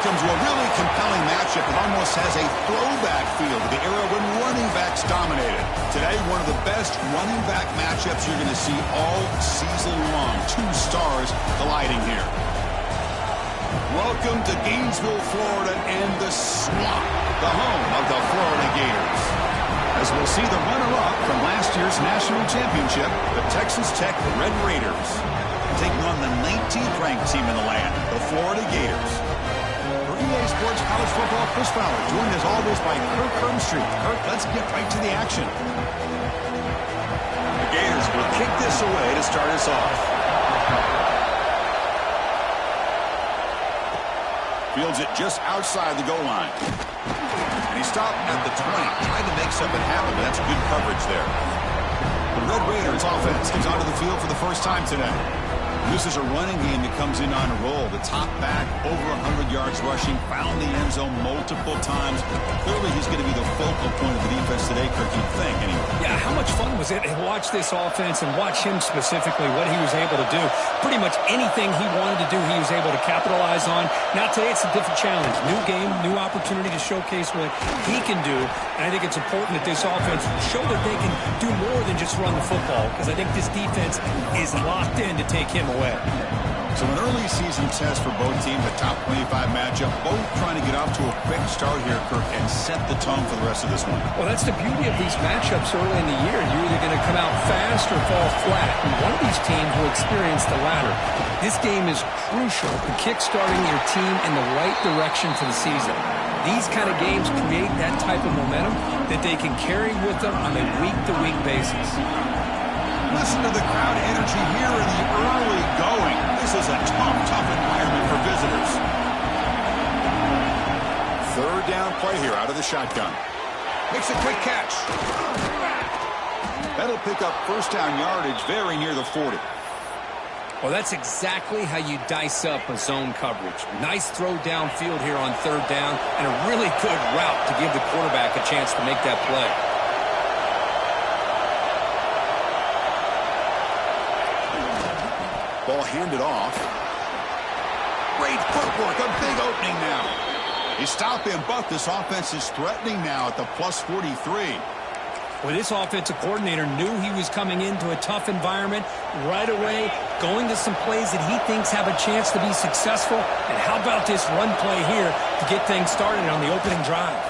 welcome to a really compelling matchup. It almost has a throwback feel to the era when running backs dominated. Today, one of the best running back matchups you're going to see all season long. Two stars colliding here. Welcome to Gainesville, Florida, and the Swamp, the home of the Florida Gators. As we'll see the runner-up from last year's national championship, the Texas Tech Red Raiders, taking on the 19th ranked team in the land, the Florida Gators. For EA Sports College Football, Chris Fowler, joined as always by Kirk Hermstreet. Kirk, let's get right to the action. The Gators will kick this away to start us off. Fields it just outside the goal line. And he stopped at the 20, trying to make something happen, but that's good coverage there. The Red Raiders offense comes onto the field for the first time today. This is a running game that comes in on a roll. The top back, over 100 yards rushing, found the end zone multiple times. Clearly, he's going to be the focal point of the defense today, Kirk, you'd think, anyway. Yeah, how much fun was it to watch this offense and watch him specifically, what he was able to do. Pretty much anything he wanted to do, he was able to capitalize on. Now, today, it's a different challenge. New game, new opportunity to showcase what he can do. And I think it's important that this offense show that they can do more than just run the football, because I think this defense is locked in to take him away. So an early season test for both teams, a top 25 matchup, both trying to get off to a quick start here, Kirk, and set the tone for the rest of this one. Well, that's the beauty of these matchups early in the year. You're either going to come out fast or fall flat, and one of these teams will experience the latter. This game is crucial to kick-starting your team in the right direction for the season. These kind of games create that type of momentum that they can carry with them on a week-to-week basis. Listen to the crowd energy here in the early going. This is a tough environment for visitors. Third down play here out of the shotgun. Makes a quick catch. That'll pick up first down yardage very near the 40. Well, that's exactly how you dice up a zone coverage. Nice throw downfield here on third down, and a really good route to give the quarterback a chance to make that play. Ball handed off. Great footwork, a big opening now. He stopped him, but this offense is threatening now at the plus 43. Well, this offensive coordinator knew he was coming into a tough environment right away, going to some plays that he thinks have a chance to be successful. And how about this run play here to get things started on the opening drive?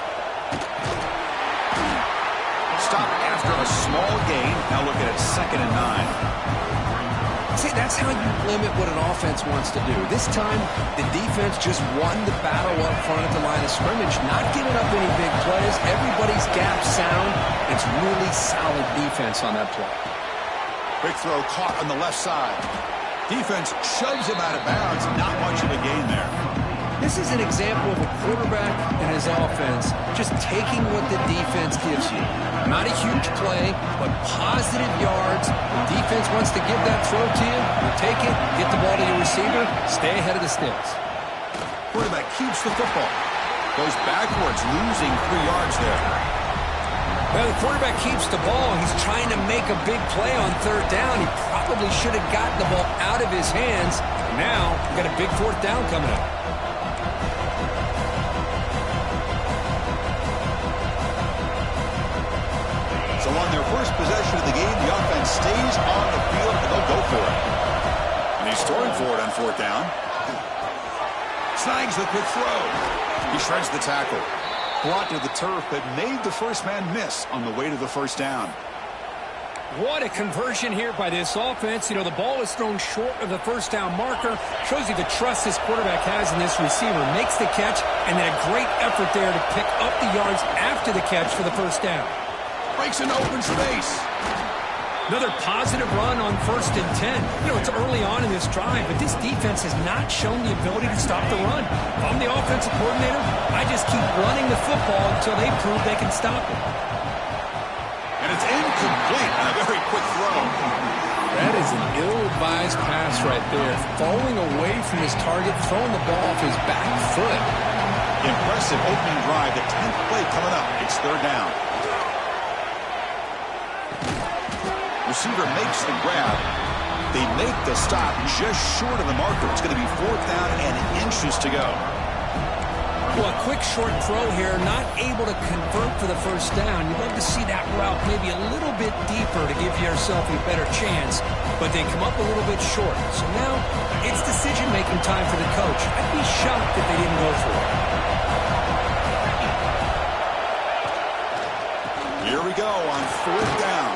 Stop after a small gain. Now look at it, 2nd and 9. See, that's how you limit what an offense wants to do. This time, the defense just won the battle up front at the line of scrimmage, not giving up any big plays. Everybody's gap sound. It's really solid defense on that play. Quick throw caught on the left side. Defense shoves him out of bounds. Not much of a gain there. This is an example of a quarterback and his offense just taking what the defense gives you. Not a huge play, but positive yards. The defense wants to give that throw to you. You take it, get the ball to your receiver, stay ahead of the sticks. Quarterback keeps the football. Goes backwards, losing 3 yards there. Well, the quarterback keeps the ball. He's trying to make a big play on third down. He probably should have gotten the ball out of his hands. Now, we've got a big fourth down coming up. So on their first possession of the game, the offense stays on the field, and they'll go for it. And he's throwing for it on fourth down. Snags the quick throw. He shreds the tackle. Brought to the turf, but made the first man miss on the way to the first down. What a conversion here by this offense. You know, the ball is thrown short of the first down marker. Shows you the trust this quarterback has in this receiver. Makes the catch, and then a great effort there to pick up the yards after the catch for the first down. Breaks into open space. Another positive run on 1st and 10. You know, it's early on in this drive, but this defense has not shown the ability to stop the run. If I'm the offensive coordinator, I just keep running the football until they prove they can stop it. And it's incomplete on a very quick throw. That is an ill-advised pass right there. Falling away from his target, throwing the ball off his back foot. Impressive opening drive. The 10th play coming up. It's third down. Receiver makes the grab. They make the stop just short of the marker. It's going to be fourth down and inches to go. Well, a quick short throw here, not able to convert for the first down. You'd love to see that route maybe a little bit deeper to give yourself a better chance, but they come up a little bit short. So now it's decision-making time for the coach. I'd be shocked if they didn't go for it. Here we go on 4th down.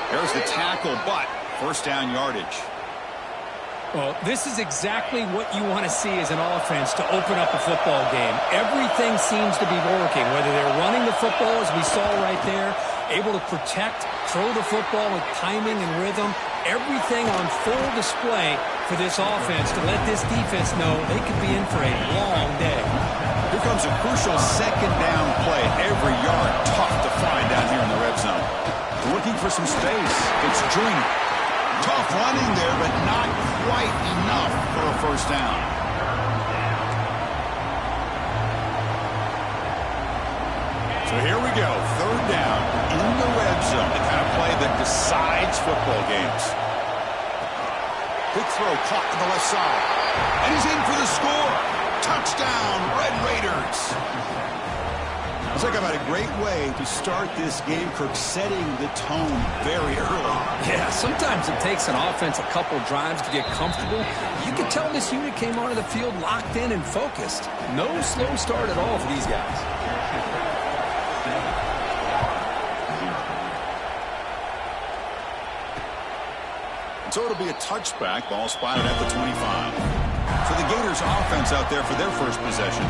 There's the tackle, but first down yardage. Well, this is exactly what you want to see as an offense to open up a football game. Everything seems to be working, whether they're running the football, as we saw right there, able to protect, throw the football with timing and rhythm, everything on full display for this offense to let this defense know they could be in for a long day. Here comes a crucial 2nd down play. Every yard tough to find down here in the red zone. Looking for some space. It's Joyner. Tough running there, but not quite enough for a first down. So here we go, 3rd down in the red zone, the kind of play that decides football games. Quick throw caught to the left side, and he's in for the score. Touchdown, Red Raiders. Let's talk about a great way to start this game, Kirk, setting the tone very early. Yeah, sometimes it takes an offense a couple drives to get comfortable. You can tell this unit came onto the field locked in and focused. No slow start at all for these guys. So it'll be a touchback, ball spotted at the 25. For the Gators offense out there for their first possession.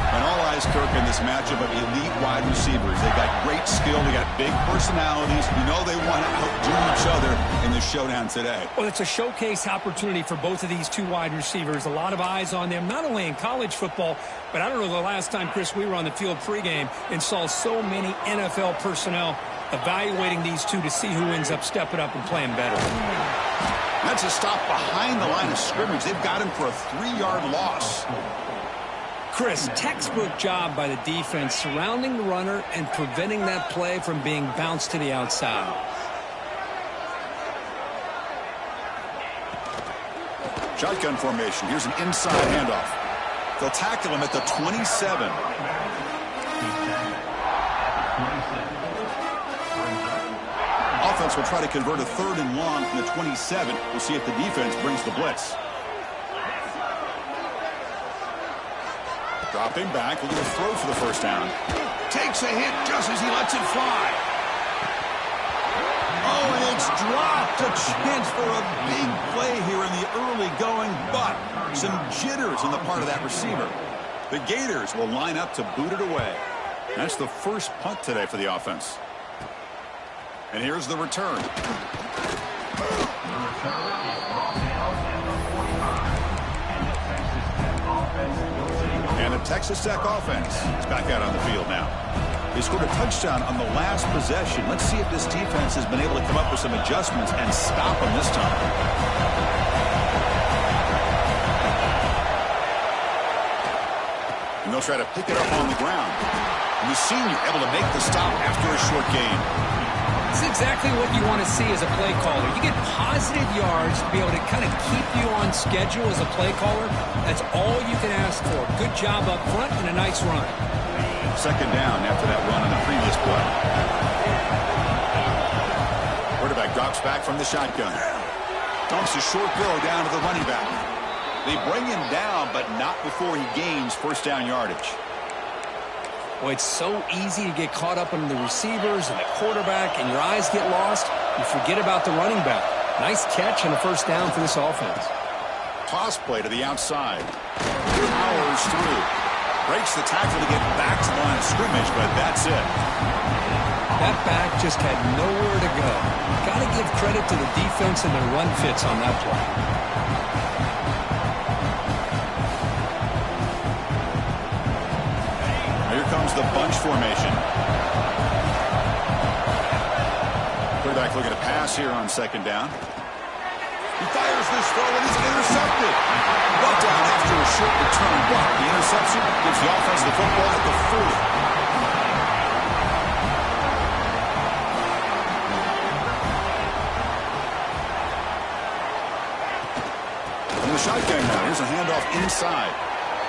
And all eyes, Kirk, in this matchup of elite wide receivers. They got great skill. They got big personalities. You know they want to outdo each other in this showdown today. Well, it's a showcase opportunity for both of these two wide receivers. A lot of eyes on them, not only in college football, but I don't know the last time, Chris, we were on the field pregame and saw so many NFL personnel evaluating these two to see who ends up stepping up and playing better. That's a stop behind the line of scrimmage. They've got him for a 3-yard loss. Chris, textbook job by the defense surrounding the runner and preventing that play from being bounced to the outside. Shotgun formation. Here's an inside handoff. They'll tackle him at the 27. Offense will try to convert a 3rd and long from the 27. We'll see if the defense brings the blitz. Dropping back, looking to throw for the first down. Takes a hit just as he lets it fly. Oh, and it's dropped. A chance for a big play here in the early going, but some jitters on the part of that receiver. The Gators will line up to boot it away. That's the first punt today for the offense. And here's the return. And the Texas Tech offense is back out on the field now. They scored a touchdown on the last possession. Let's see if this defense has been able to come up with some adjustments and stop them this time. And they'll try to pick it up on the ground. And the senior able to make the stop after a short gain. This is exactly what you want to see as a play caller. You get positive yards to be able to kind of keep you on schedule as a play caller. That's all you can ask for. Good job up front and a nice run. 2nd down after that run on the previous play. Quarterback drops back from the shotgun. Dumps a short throw down to the running back. They bring him down, but not before he gains first down yardage. Well, it's so easy to get caught up in the receivers and the quarterback, and your eyes get lost. You forget about the running back. Nice catch and a first down for this offense. Toss play to the outside. Powers through. Breaks the tackle to get back to the line of scrimmage, but that's it. That back just had nowhere to go. Got to give credit to the defense and their run fits on that play. Comes the bunch formation. Quarterback looking to pass here on 2nd down. He fires this throw and he's intercepted. Brought down after a short return, but the interception gives the offense the football at the 40. From the shotgun now, here's a handoff inside.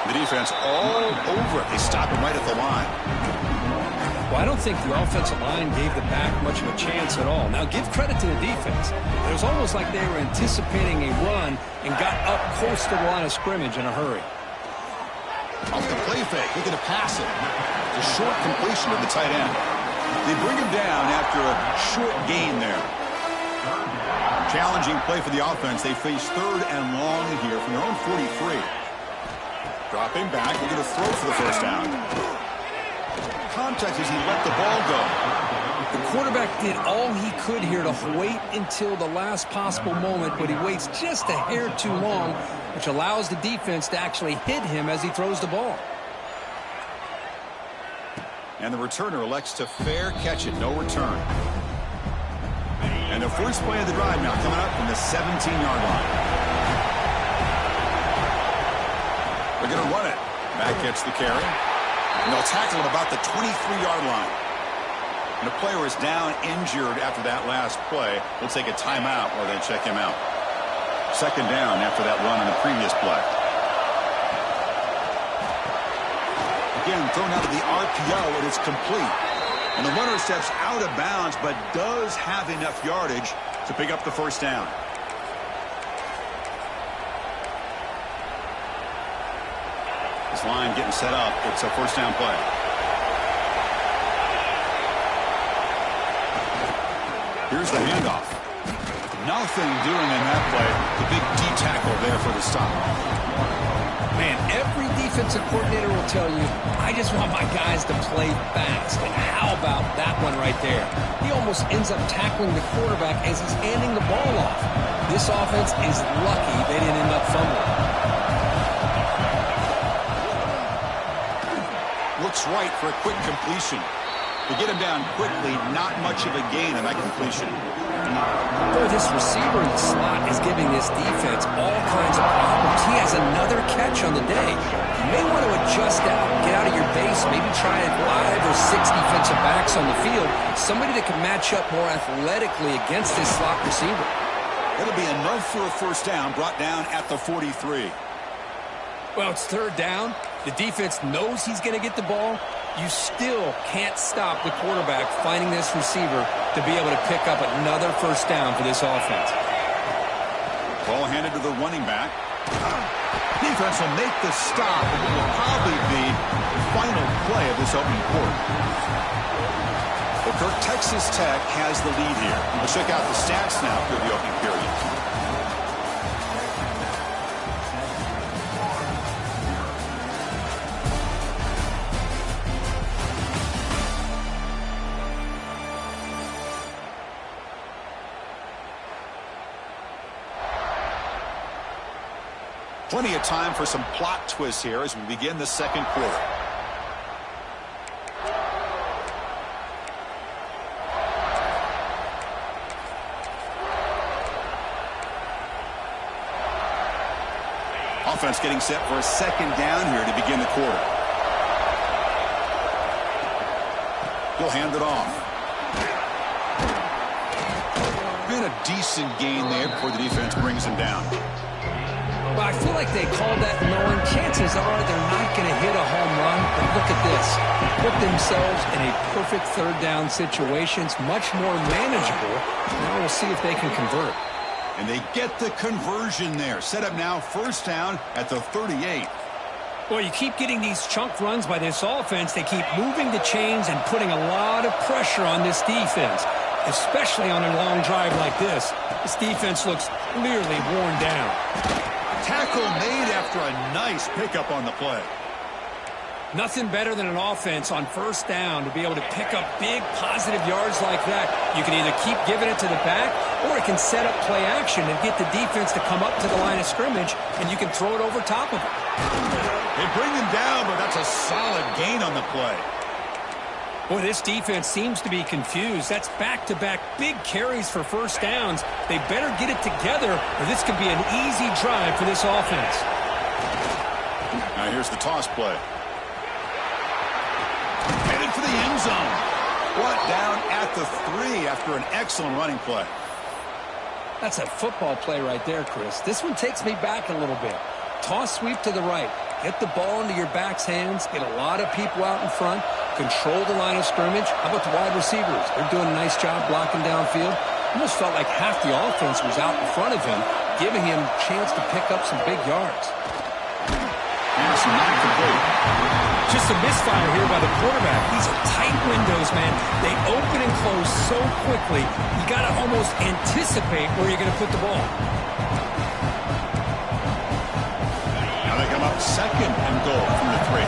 The defense all over it. They stop him right at the line. Well, I don't think the offensive line gave the back much of a chance at all. Now, give credit to the defense. It was almost like they were anticipating a run and got up close to the line of scrimmage in a hurry. Off the play fake, looking to pass it. It's a short completion of the tight end. They bring him down after a short gain there. Challenging play for the offense. They face 3rd and long here from their own 43. Dropping back, they're going to throw for the first down. Contact as he let the ball go. The quarterback did all he could here to wait until the last possible moment, but he waits just a hair too long, which allows the defense to actually hit him as he throws the ball. And the returner elects to fair catch it, no return. And the first play of the drive now coming up from the 17-yard line. They're going to run it. Back gets the carry. And they'll tackle him about the 23-yard line. And the player is down injured after that last play. We'll take a timeout while they check him out. 2nd down after that run on the previous play. Again, thrown out of the RPO, and it's complete. And the runner steps out of bounds, but does have enough yardage to pick up the first down. This line getting set up. It's a first down play. Here's the handoff. Nothing doing in that play. The big D tackle there for the stop. Man, every defensive coordinator will tell you, I just want my guys to play fast. And how about that one right there? He almost ends up tackling the quarterback as he's handing the ball off. This offense is lucky they didn't end up fumbling. Looks right for a quick completion. To get him down quickly, not much of a gain on that completion. Boy, this receiver in the slot is giving this defense all kinds of problems. He has another catch on the day. You may want to adjust out, get out of your base, maybe try 5 or 6 defensive backs on the field. Somebody that can match up more athletically against this slot receiver. It'll be enough for a first down, brought down at the 43. Well, it's 3rd down. The defense knows he's going to get the ball. You still can't stop the quarterback finding this receiver to be able to pick up another first down for this offense. Ball handed to the running back. Defense will make the stop, and it will probably be the final play of this opening quarter. Well, Kirk, Texas Tech has the lead here. Let's check out the stats now for the opening period. Plenty of time for some plot twists here as we begin the second quarter. Offense getting set for a 2nd down here to begin the quarter. He'll hand it off. And a decent gain there before the defense brings him down. Well, I feel like they called that knowing chances are they're not going to hit a home run. But look at this. Put themselves in a perfect 3rd down situation. It's much more manageable. Now we'll see if they can convert. And they get the conversion there. Set up now, first down at the 38. Well, you keep getting these chunk runs by this offense. They keep moving the chains and putting a lot of pressure on this defense, especially on a long drive like this. This defense looks clearly worn down. Tackle made after a nice pickup on the play. Nothing better than an offense on first down to be able to pick up big positive yards like that. You can either keep giving it to the back, or it can set up play action and get the defense to come up to the line of scrimmage, and you can throw it over top of it. They bring him down, but that's a solid gain on the play. Boy, this defense seems to be confused. That's back-to-back big carries for first downs. They better get it together, or this could be an easy drive for this offense. Now here's the toss play. Headed for the end zone. Brought down at the 3 after an excellent running play. That's a football play right there, Chris. This one takes me back a little bit. Toss sweep to the right. Get the ball into your back's hands, get a lot of people out in front, control the line of scrimmage. How about the wide receivers? They're doing a nice job blocking downfield. Almost felt like half the offense was out in front of him, giving him a chance to pick up some big yards. Pass not complete. Just a misfire here by the quarterback. These are tight windows, man. They open and close so quickly, you got to almost anticipate where you're going to put the ball. Now they come up 2nd and goal from the 3.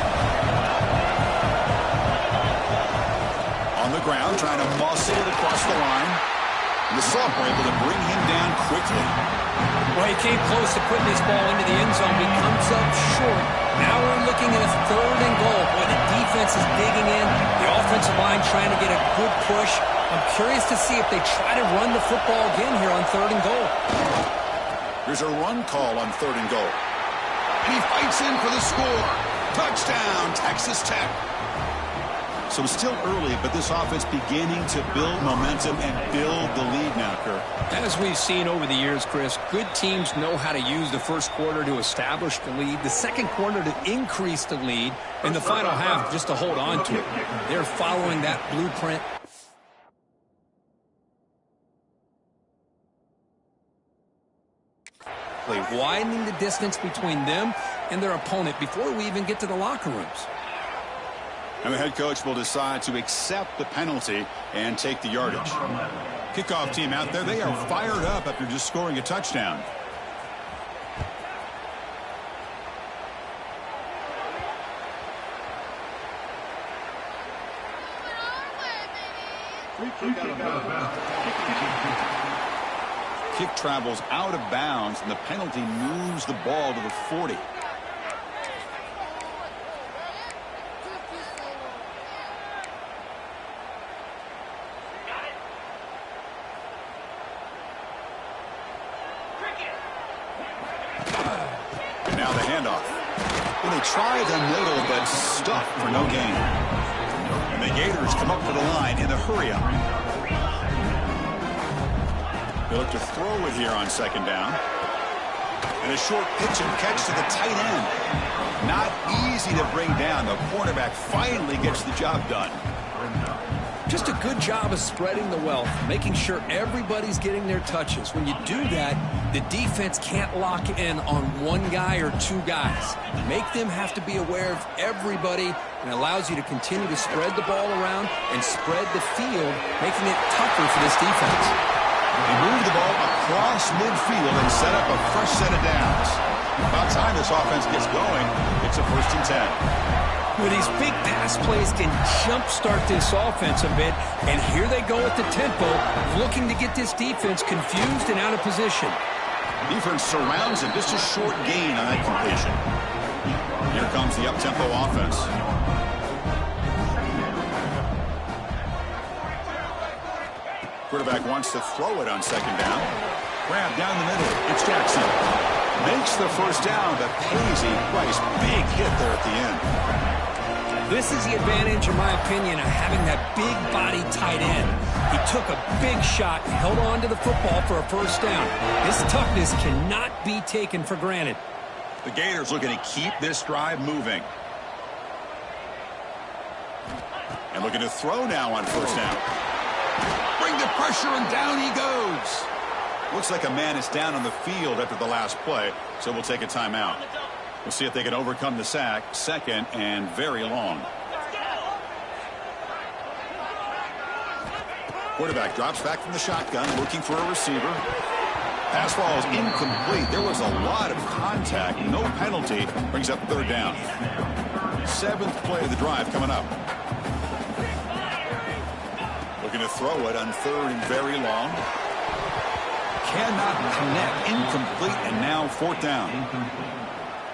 On the ground, trying to muscle it across the line. And the sophomore able to bring him down quickly. Well, he came close to putting this ball into the end zone. He comes up short. Now we're looking at a 3rd and goal. Boy, the defense is digging in. The offensive line trying to get a good push. I'm curious to see if they try to run the football again here on 3rd and goal. There's a run call on 3rd and goal. And he fights in for the score. Touchdown, Texas Tech. So it's still early, but this offense beginning to build momentum and build the lead now, Kirk. As we've seen over the years, Chris, good teams know how to use the first quarter to establish the lead, the second quarter to increase the lead, and the final half just to hold on to it. They're following that blueprint. Widening the distance between them and their opponent before we even get to the locker rooms. And the head coach will decide to accept the penalty and take the yardage. Kickoff team out there, they are fired up after just scoring a touchdown. Kick travels out of bounds, and the penalty moves the ball to the 40. And now the handoff. Well, they try the middle, but stuck for no gain. And the Gators come up to the line in the hurry-up. They look to throw it here on 2nd down. And a short pitch and catch to the tight end. Not easy to bring down. The cornerback finally gets the job done. Just a good job of spreading the wealth, making sure everybody's getting their touches. When you do that, the defense can't lock in on one guy or 2 guys. Make them have to be aware of everybody, and allows you to continue to spread the ball around and spread the field, making it tougher for this defense. They move the ball across midfield and set up a fresh set of downs. About time this offense gets going, it's a 1st and 10. Well, these big pass plays can jumpstart this offense a bit, and here they go at the tempo, looking to get this defense confused and out of position. Defense surrounds him, just a short gain on that completion. Here comes the up-tempo offense. Quarterback wants to throw it on 2nd down. Grab down the middle. It's Jackson. Makes the 1st down, but pays a price. Big hit there at the end. This is the advantage, in my opinion, of having that big body tight end. He took a big shot and held on to the football for a 1st down. This toughness cannot be taken for granted. The Gators looking to keep this drive moving. And looking to throw now on 1st down. Bring the pressure, and down he goes. Looks like a man is down on the field after the last play, so we'll take a timeout. We'll see if they can overcome the sack. 2nd and very long. Quarterback drops back from the shotgun, looking for a receiver. Pass ball is incomplete. There was a lot of contact. No penalty. Brings up 3rd down. 7th play of the drive coming up. Looking to throw it on 3rd and very long. Cannot connect. Incomplete, and now 4th down.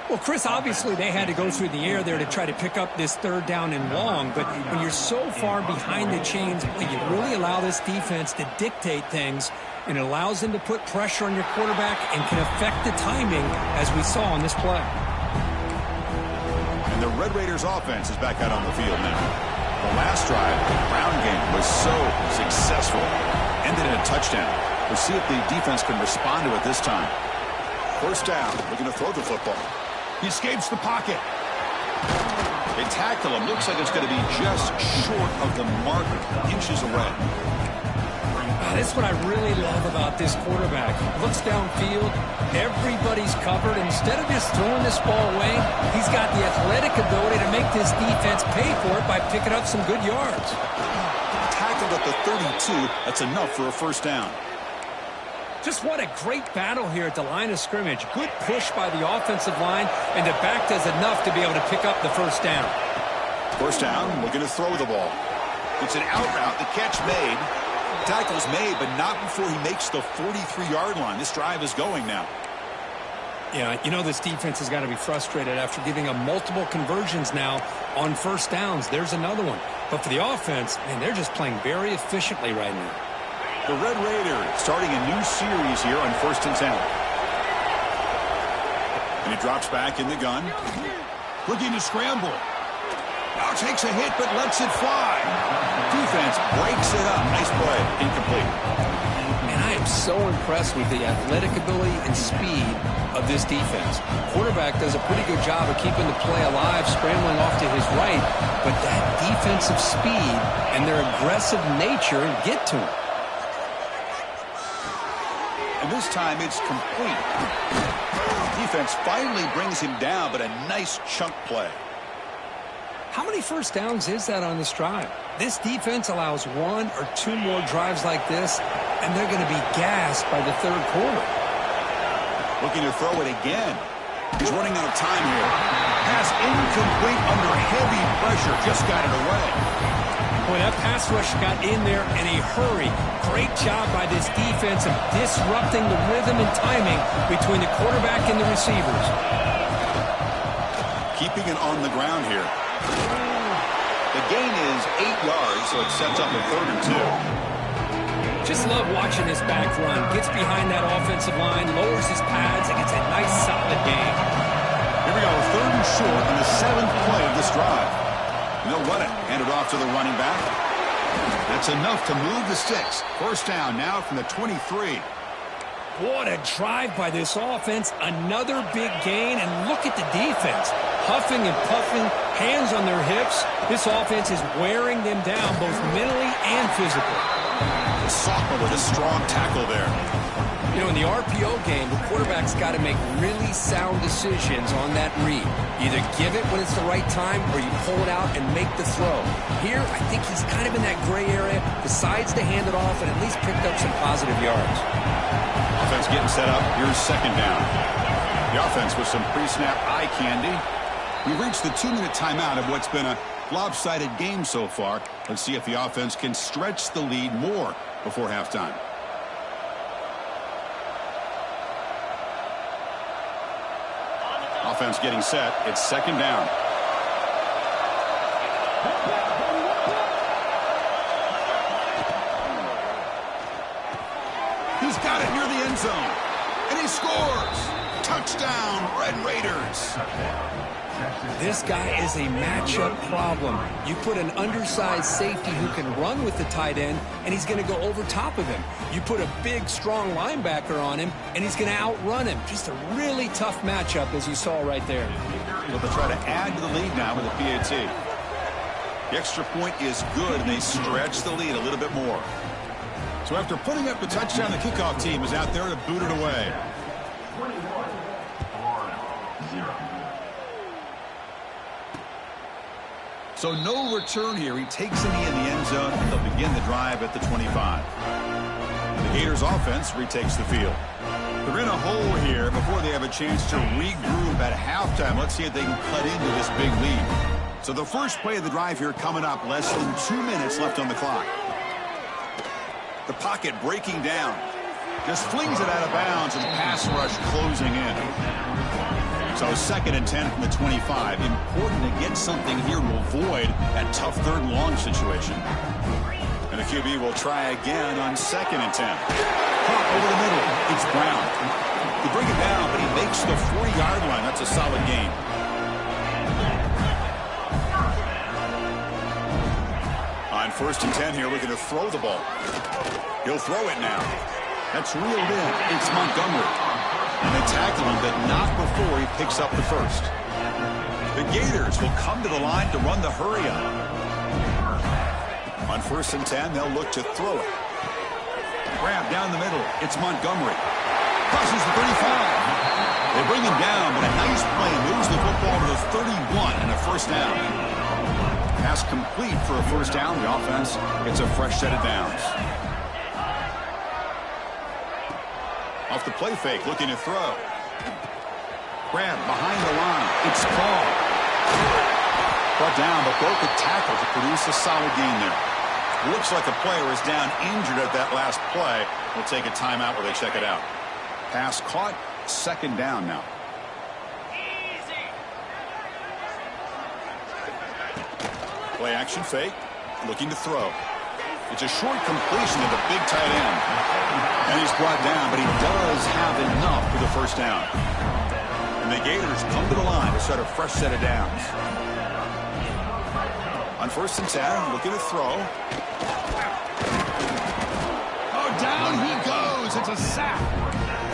Well, Chris, obviously they had to go through the air there to try to pick up this 3rd down and long, but when you're so far behind the chains, you really allow this defense to dictate things, and it allows them to put pressure on your quarterback and can affect the timing, as we saw on this play. And the Red Raiders offense is back out on the field now. The last drive, the ground game, was so successful. Ended in a touchdown. We'll see if the defense can respond to it this time. 1st down, looking to throw the football. He escapes the pocket. They tackle him. Looks like it's going to be just short of the mark, inches away. That's what I really love about this quarterback. Looks downfield. Everybody's covered. Instead of just throwing this ball away, he's got the athletic ability to make this defense pay for it by picking up some good yards. Tackled at the 32. That's enough for a first down. Just what a great battle here at the line of scrimmage. Good push by the offensive line, and the back does enough to be able to pick up the first down. First down, looking to throw the ball. It's an out route. The catch made. Tackle's made, but not before he makes the 43-yard line. This drive is going now. Yeah, you know this defense has got to be frustrated after giving them multiple conversions now on first downs. There's another one. But for the offense, man, they're just playing very efficiently right now. The Red Raiders starting a new series here on 1st and 10. And he drops back in the gun. Looking to scramble. Now takes a hit but lets it fly. Defense breaks it up. Nice play. Incomplete. And I am so impressed with the athletic ability and speed of this defense. Quarterback does a pretty good job of keeping the play alive, scrambling off to his right. But that defensive speed and their aggressive nature get to him. And this time it's complete. Defense finally brings him down, but a nice chunk play. How many first downs is that on this drive? This defense allows 1 or 2 more drives like this, and they're going to be gassed by the third quarter. Looking to throw it again. He's running out of time here. Pass incomplete under heavy pressure. Just got it away. Boy, that pass rush got in there in a hurry. Great job by this defense of disrupting the rhythm and timing between the quarterback and the receivers. Keeping it on the ground here. The gain is 8 yards, so it sets up a 3rd and 2. Just love watching this back run. Gets behind that offensive line, lowers his pads, and gets a nice solid gain. Here we go, 3rd and short in the 7th play of this drive. And they'll run it. Hand it off to the running back. That's enough to move the sticks. First down now from the 23. What a drive by this offense. Another big gain, and look at the defense. Huffing and puffing, hands on their hips. This offense is wearing them down both mentally and physically. The sophomore with a strong tackle there. You know, in the RPO game, the quarterback's got to make really sound decisions on that read. Either give it when it's the right time or you pull it out and make the throw. Here, I think he's kind of in that gray area, decides to hand it off and at least picked up some positive yards. Offense getting set up. Here's 2nd down. The offense with some pre-snap eye candy. We've reached the 2-minute timeout of what's been a lopsided game so far. Let's see if the offense can stretch the lead more before halftime. Offense getting set. It's 2nd down. He's got it near the end zone. And he scores. Touchdown, Red Raiders. This guy is a matchup problem. You put an undersized safety who can run with the tight end, and he's going to go over top of him. You put a big, strong linebacker on him, and he's going to outrun him. Just a really tough matchup, as you saw right there. They'll try to add to the lead now with a PAT. The extra point is good, and they stretch the lead a little bit more. So after putting up the touchdown, the kickoff team is out there to boot it away. So no return here. He takes the knee in the end zone. They'll begin the drive at the 25. The Gators offense retakes the field. They're in a hole here before they have a chance to regroup at halftime. Let's see if they can cut into this big lead. So the first play of the drive here coming up. Less than 2 minutes left on the clock. The pocket breaking down. Just flings it out of bounds, and the pass rush closing in. So 2nd and 10 from the 25. Important to get something here to avoid that tough 3rd and long situation. And the QB will try again on 2nd and 10. Pop over the middle. It's Brown. They bring it down, but he makes the 40-yard line. That's a solid gain. On 1st and 10 here, looking to throw the ball. He'll throw it now. That's reeled in. It's Montgomery. And they tackle him, but not before he picks up the first. The Gators will come to the line to run the hurry up. On 1st and 10, they'll look to throw it. Grab down the middle. It's Montgomery. Crosses the 35. They bring him down, but a nice play moves the football to the 31 and a first down. Pass complete for a first down. The offense gets a fresh set of downs. Off the play fake, looking to throw. Grab behind the line. It's called. Brought down, but broke the tackle to produce a solid gain there. Looks like a player is down injured at that last play. We'll take a timeout while they check it out. Pass caught. Second down now. Play action fake. Looking to throw. It's a short completion to the big tight end. And he's brought down, but he does have enough for the first down. And the Gators come to the line to start a fresh set of downs. On 1st and 10, looking to throw. Oh, down he goes. It's a sack.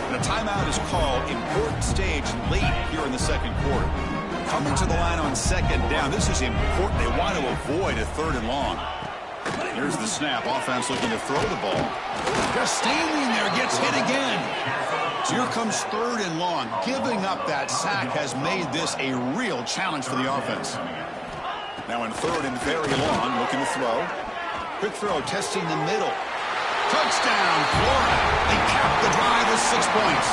And a timeout is called. Important stage late here in the second quarter. Coming to the line on second down. This is important. They want to avoid a 3rd and long. Here's the snap. Offense looking to throw the ball. Just standing there, gets hit again. So here comes 3rd and long. Giving up that sack has made this a real challenge for the offense. Now in 3rd and very long, looking to throw. Quick throw, testing the middle. Touchdown, Florida. They cap the drive with 6 points.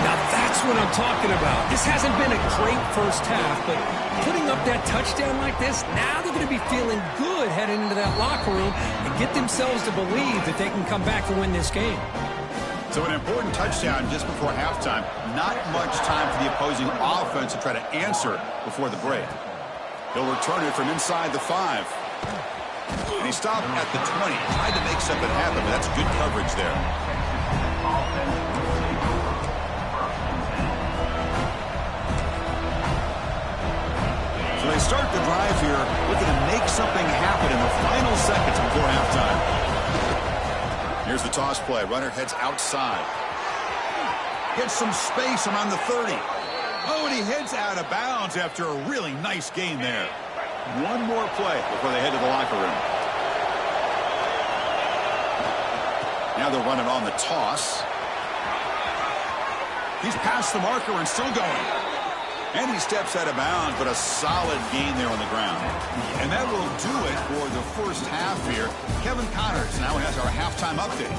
Now that's what I'm talking about. This hasn't been a great first half, but putting up that touchdown like this, now they're going to be feeling good heading into that locker room and get themselves to believe that they can come back to win this game. So an important touchdown just before halftime. Not much time for the opposing offense to try to answer before the break. He'll return it from inside the 5. And he stopped at the 20. Tried to make something happen, but that's good coverage there. So they start the drive here, looking to make something happen in the final seconds before halftime. Here's the toss play. Runner heads outside. Gets some space around the 30. Oh, and he heads out of bounds after a really nice gain there. One more play before they head to the locker room. Now they're running on the toss. He's past the marker and still going. And he steps out of bounds, but a solid gain there on the ground. And that will do it for the first half here. Kevin Connors now has our halftime update.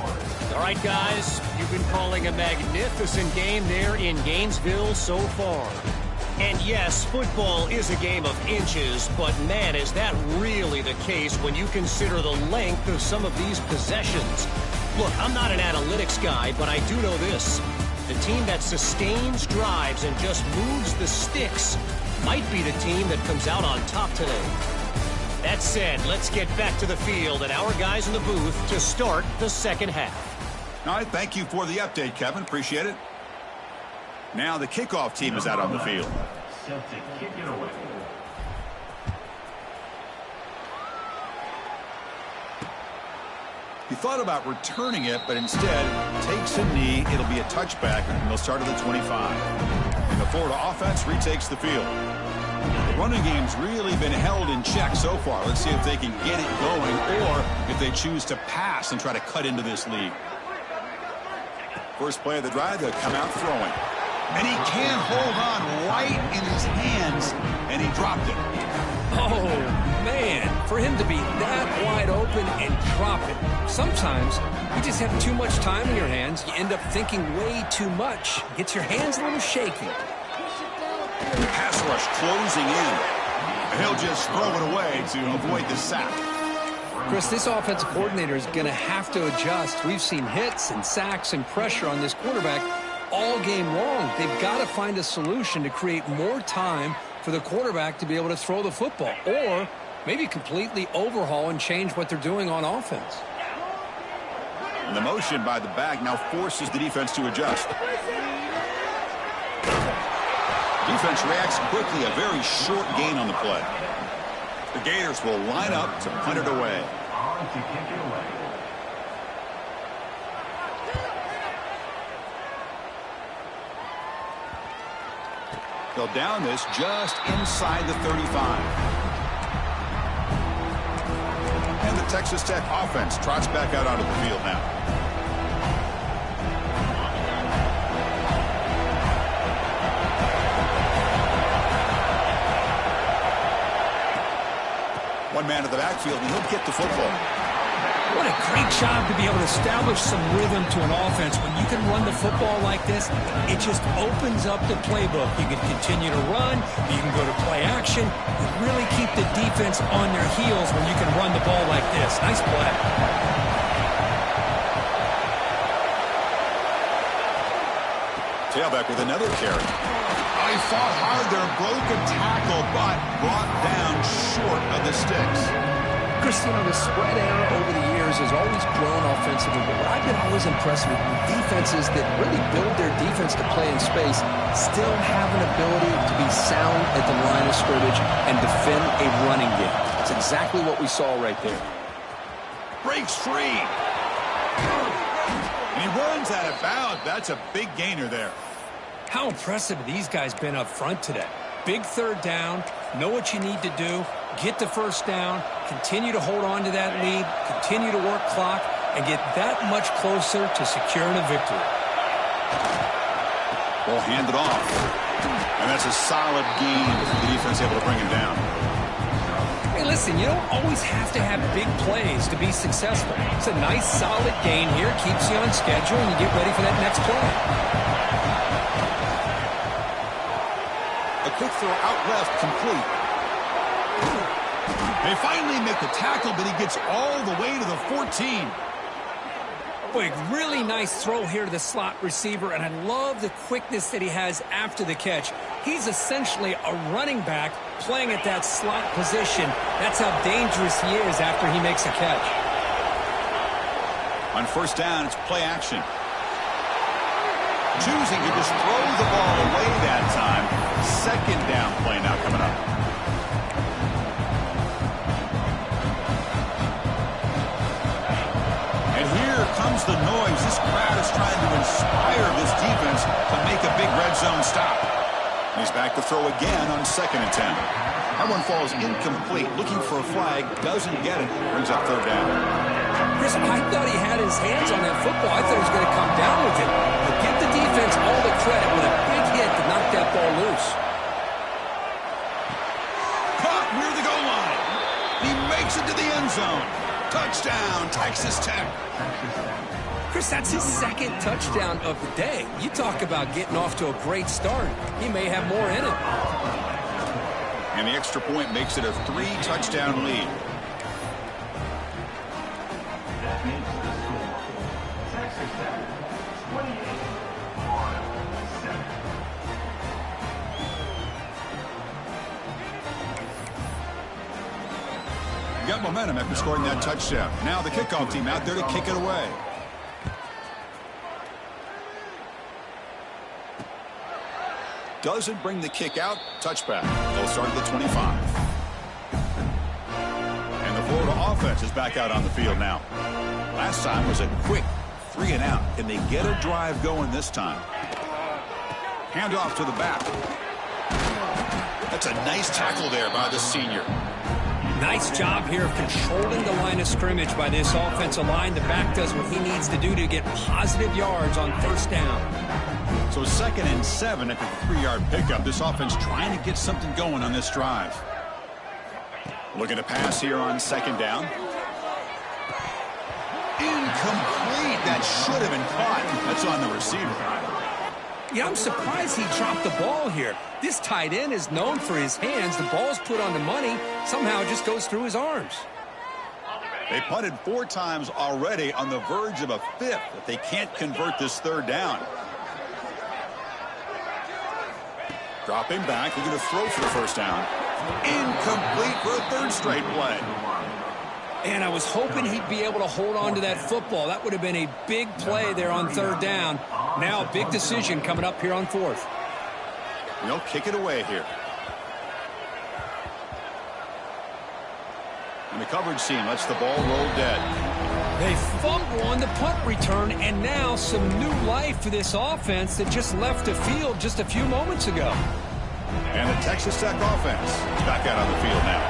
All right, guys, you've been calling a magnificent game there in Gainesville so far. And yes, football is a game of inches, but man, is that really the case when you consider the length of some of these possessions. Look, I'm not an analytics guy, but I do know this. The team that sustains drives and just moves the sticks might be the team that comes out on top today. That said, let's get back to the field and our guys in the booth to start the second half. All right, thank you for the update, Kevin. Appreciate it. Now the kickoff team is out on the field. He thought about returning it, but instead takes a knee. It'll be a touchback, and they'll start at the 25. And the Florida offense retakes the field. The running game's really been held in check so far. Let's see if they can get it going or if they choose to pass and try to cut into this lead. First play of the drive, they'll come out throwing. And he can't hold on right in his hands, and he dropped it. Oh, man, for him to be that wide open and drop it. Sometimes you just have too much time in your hands. You end up thinking way too much. Gets your hands a little shaky. Pass rush closing in. And he'll just throw it away to avoid the sack. Chris, this offensive coordinator is going to have to adjust. We've seen hits and sacks and pressure on this quarterback all game long. They've got to find a solution to create more time for the quarterback to be able to throw the football, or maybe completely overhaul and change what they're doing on offense. And the motion by the back now forces the defense to adjust. Defense reacts quickly, a very short gain on the play. The Gators will line up to punt it away. They'll down this just inside the 35. And the Texas Tech offense trots back out onto the field now. One man to the backfield, and he'll get the football. What a great job to be able to establish some rhythm to an offense. When you can run the football like this, it just opens up the playbook. You can continue to run. You can go to play action. You really keep the defense on their heels when you can run the ball like this. Nice play. Tailback with another carry. Oh, he fought hard there, broke a tackle, but brought down short of the sticks. Chris, you know, the spread era over the years has always grown offensively, but what I've been always impressed with defenses that really build their defense to play in space still have an ability to be sound at the line of scrimmage and defend a running game. That's exactly what we saw right there. Breaks free. And he runs out of bounds. That's a big gainer there. How impressive have these guys been up front today? Big third down, know what you need to do, get the first down, continue to hold on to that lead, continue to work clock, and get that much closer to securing a victory. Ball handed off. And that's a solid gain if the defense able to bring him down. Hey, listen, you don't always have to have big plays to be successful. It's a nice, solid gain here, keeps you on schedule, and you get ready for that next play. A quick throw out left, complete. They finally make the tackle, but he gets all the way to the 14. Boy, really nice throw here to the slot receiver, and I love the quickness that he has after the catch. He's essentially a running back playing at that slot position. That's how dangerous he is after he makes a catch. On first down, it's play action. Choosing to just throw the ball away that time. Second down play now coming up. And here comes the noise. This crowd is trying to inspire this defense to make a big red zone stop. He's back to throw again on 2nd and 10. That one falls incomplete. Looking for a flag. Doesn't get it. Brings up third down. Chris, I thought he had his hands on that football. I thought he was going to come down with it. But give the defense all the credit with a big hit to knock that ball loose. Caught near the goal line. He makes it to the end zone. Touchdown, Texas Tech. Chris, that's his second touchdown of the day. You talk about getting off to a great start. He may have more in it. And the extra point makes it a 3-touchdown lead. Got momentum after scoring that touchdown. Now the kickoff team out there to kick it away. Doesn't bring the kick out. Touchback. They'll start at the 25. And the Florida offense is back out on the field now. Last time was a quick 3 and out. Can they get a drive going this time? Hand off to the back. That's a nice tackle there by the senior. Nice job here of controlling the line of scrimmage by this offensive line. The back does what he needs to do to get positive yards on first down. So 2nd and 7 after the 3-yard pickup. This offense trying to get something going on this drive. Looking to pass here on 2nd down. Incomplete. That should have been caught. That's on the receiver. Yeah, I'm surprised he dropped the ball here. This tight end is known for his hands. The ball's put on the money. Somehow it just goes through his arms. They punted 4 times already, on the verge of a 5th if they can't convert this 3rd down. Dropping back, they're going to throw for the first down. Incomplete for a 3rd straight play. And I was hoping he'd be able to hold on to that football. That would have been a big play there on 3rd down. Now a big decision coming up here on 4th. They'll kick it away here. And the coverage team lets the ball roll dead. They fumble on the punt return, and now some new life for this offense that just left the field just a few moments ago. And the Texas Tech offense is back out on the field now.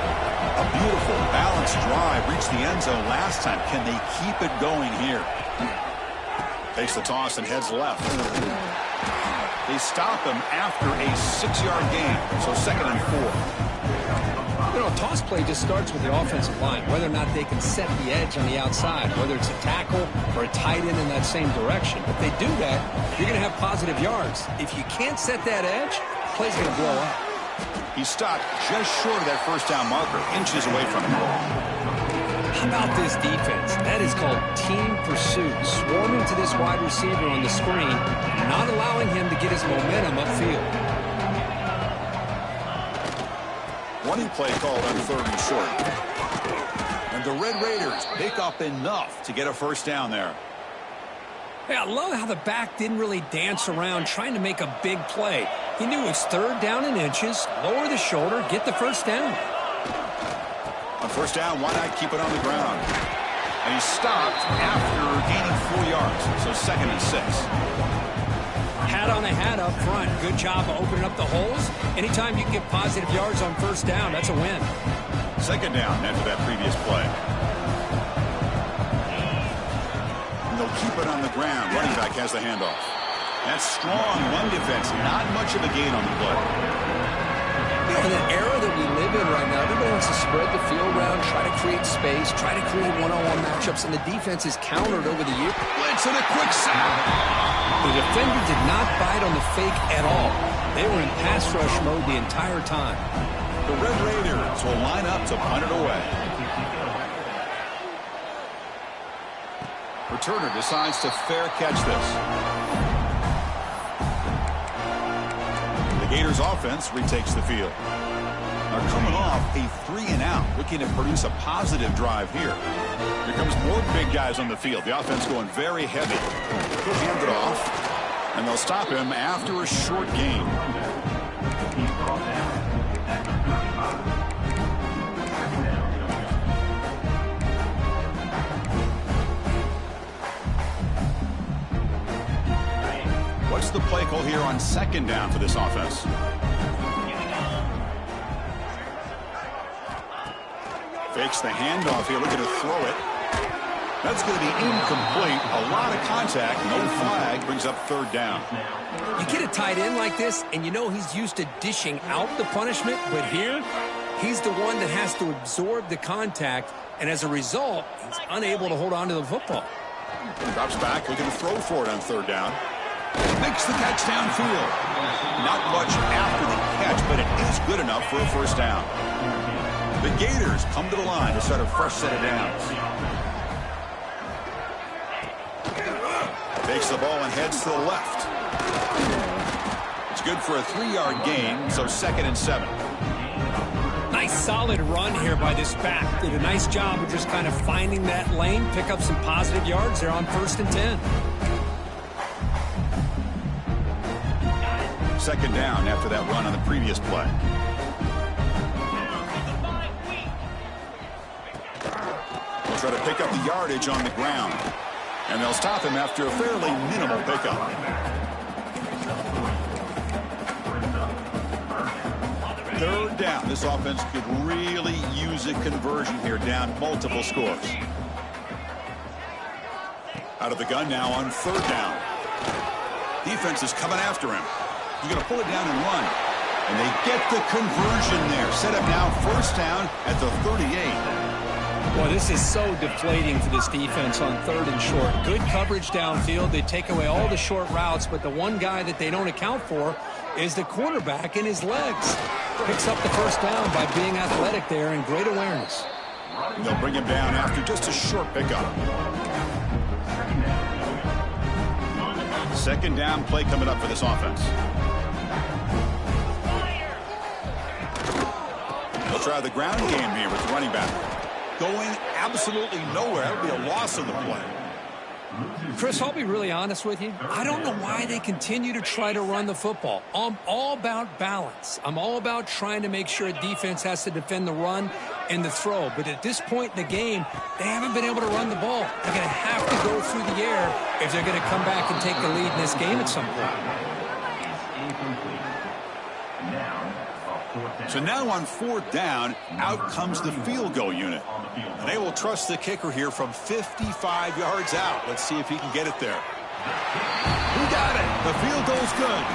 A beautiful, balanced drive reached the end zone last time. Can they keep it going here? Takes the toss and heads left. They stop him after a 6-yard gain, so 2nd and 4. You know, a toss play just starts with the offensive line, whether or not they can set the edge on the outside, whether it's a tackle or a tight end in that same direction. If they do that, you're going to have positive yards. If you can't set that edge, play's going to blow up. He stopped just short of that first down marker, inches away from him. How about this defense? That is called team pursuit. Swarming to this wide receiver on the screen, not allowing him to get his momentum upfield. Running play called on 3rd and short. And the Red Raiders pick up enough to get a first down there. Hey, I love how the back didn't really dance around trying to make a big play. He knew it was 3rd down in inches, lower the shoulder, get the first down. On first down, why not keep it on the ground? And he stopped after gaining 4 yards, so 2nd and 6. Hat on a hat up front. Good job of opening up the holes. Anytime you can get positive yards on first down, that's a win. 2nd down after that previous play. And they'll keep it on the ground. Running back has the handoff. That's strong run defense. Not much of a gain on the play. You know, in the era that we live in right now, everybody wants to spread the field around, try to create space, try to create one-on-one matchups, and the defense is countered over the years. Blitz and a quick sack. The defender did not bite on the fake at all. They were in pass rush mode the entire time. The Red Raiders will line up to punt it away. Returner decides to fair catch this. The Gators offense retakes the field. Now coming off a 3-and-out, looking to produce a positive drive here. Here comes more big guys on the field. The offense going very heavy. He'll hand it off, and they'll stop him after a short gain. What's the play call here on 2nd down for this offense? Fakes the handoff here, looking to throw it. That's going to be incomplete. A lot of contact, no flag, brings up 3rd down. You get a tight end like this, and you know he's used to dishing out the punishment, but here, he's the one that has to absorb the contact, and as a result, he's unable to hold on to the football. Drops back, looking to throw for it on 3rd down. Makes the catch downfield. Not much after the catch, but it is good enough for a first down. The Gators come to the line to start a fresh set of downs. Takes the ball and heads to the left. It's good for a 3-yard gain, so 2nd and 7. Nice solid run here by this back. Did a nice job of just kind of finding that lane, pick up some positive yards there on 1st and 10. 2nd down after that run on the previous play. They'll try to pick up the yardage on the ground. And they'll stop him after a fairly minimal pickup. Third down. This offense could really use a conversion here, down multiple scores. Out of the gun now on 3rd down. Defense is coming after him. He's going to pull it down and run. And they get the conversion there. Set up now 1st down at the 38. Well, this is so deflating for this defense on 3rd and short. Good coverage downfield. They take away all the short routes, but the one guy that they don't account for is the quarterback in his legs. Picks up the first down by being athletic there and great awareness. They'll bring him down after just a short pickup. 2nd down play coming up for this offense. They'll try the ground game here with the running back. Going absolutely nowhere. That would be a loss on the play. Chris, I'll be really honest with you. I don't know why they continue to try to run the football. I'm all about balance. I'm all about trying to make sure a defense has to defend the run and the throw. But at this point in the game, they haven't been able to run the ball. They're going to have to go through the air if they're going to come back and take the lead in this game at some point. So now on 4th down, out comes the field goal unit. And they will trust the kicker here from 55 yards out. Let's see if he can get it there. He got it. The field goal's good.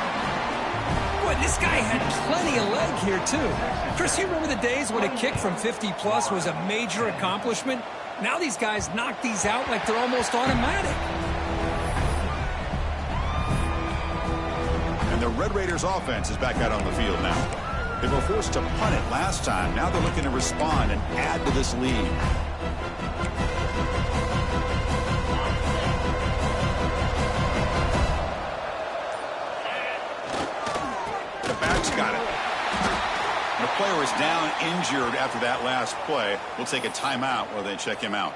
Boy, this guy had plenty of leg here, too. Chris, you remember the days when a kick from 50-plus was a major accomplishment? Now these guys knock these out like they're almost automatic. And the Red Raiders offense is back out on the field now. They were forced to punt it last time. Now they're looking to respond and add to this lead. The back's got it. The player is down injured after that last play. We'll take a timeout while they check him out.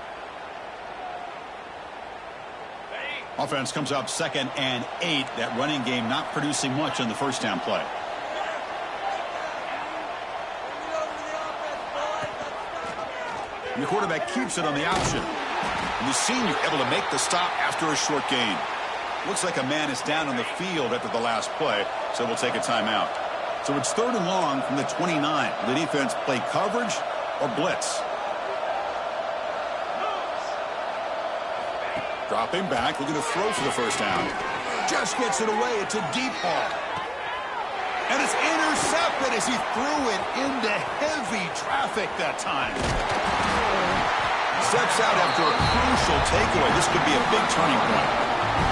Offense comes up 2nd and 8. That running game not producing much on the first down play. And the quarterback keeps it on the option. And the senior able to make the stop after a short gain. Looks like a man is down on the field after the last play, so we'll take a timeout. So it's 3rd and long from the 29. The defense play coverage or blitz. Dropping back, looking to throw for the first down. Just gets it away. It's a deep ball. And it's intercepted as he threw it into heavy traffic that time. Steps out after a crucial takeaway. This could be a big turning point.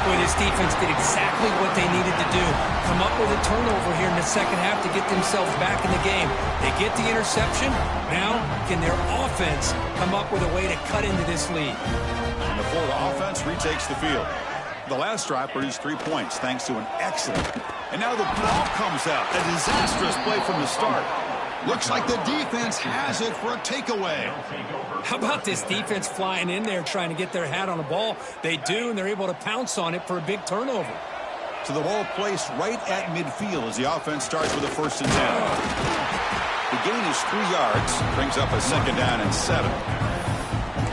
Boy, this defense did exactly what they needed to do. Come up with a turnover here in the second half to get themselves back in the game. They get the interception. Now, can their offense come up with a way to cut into this lead? And the Florida offense retakes the field. The last drive produced 3 points thanks to an excellent. And now the ball comes out. A disastrous play from the start. Looks like the defense has it for a takeaway. How about this defense flying in there trying to get their hat on the ball? They do, and they're able to pounce on it for a big turnover. So the ball placed right at midfield as the offense starts with a 1st and 10. The gain is 3 yards. Brings up a 2nd down and 7.